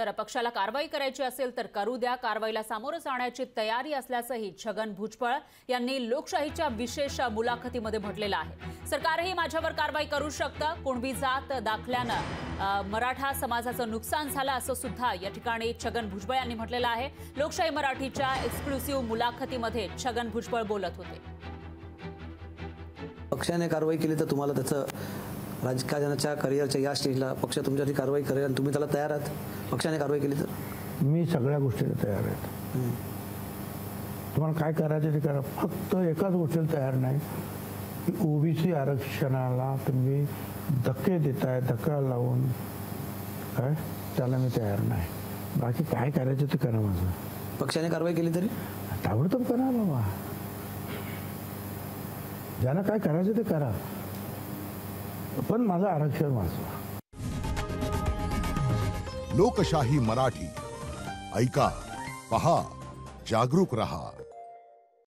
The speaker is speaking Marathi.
तर पक्षाला कारवाई करायची असेल तर करू द्या, कारवाईला सामोरं जाण्याची तयारी असल्याचंही छगन भुजबळ यांनी लोकशाहीच्या विशेष मुलाखतीमध्ये म्हटलेलं आहे। सरकारही माझ्यावर कारवाई करू शकतं, कुणबी जात दाखल्यानं मराठा समाजाचं नुकसान झालं असं सुद्धा या ठिकाणी छगन भुजबळ यांनी म्हटलेलं आहे। लोकशाही मराठीच्या एक्सक्लुसिव्ह मुलाखतीमध्ये छगन भुजबळ बोलत होते। पक्षाने कारवाई केली तर तुम्हाला त्याचं राजकारणाच्या करिअरच्या या स्टेजला पक्ष तुमच्यासाठी कारवाई करेल आणि तुम्ही त्याला तयार आहात? पक्षाने कारवाई केली तर मी सगळ्या गोष्टीला तयार आहे। तुम्हाला काय करायचं ते करा, फक्त एकाच गोष्टीला तयार नाही की ओबीसी आरक्षणाला तुम्ही धक्के देताय, धक्का लावून काय त्याला मी तयार नाही। बाकी काय करायचं ते करा। माझं पक्षाने कारवाई केली तरी ताबडतोब करा बाबा, ज्यांना काय करायचं ते करा, पण माझं आरक्षण वाचवा। लोकशाही मराठी ऐका, पहा, जागरूक रहा।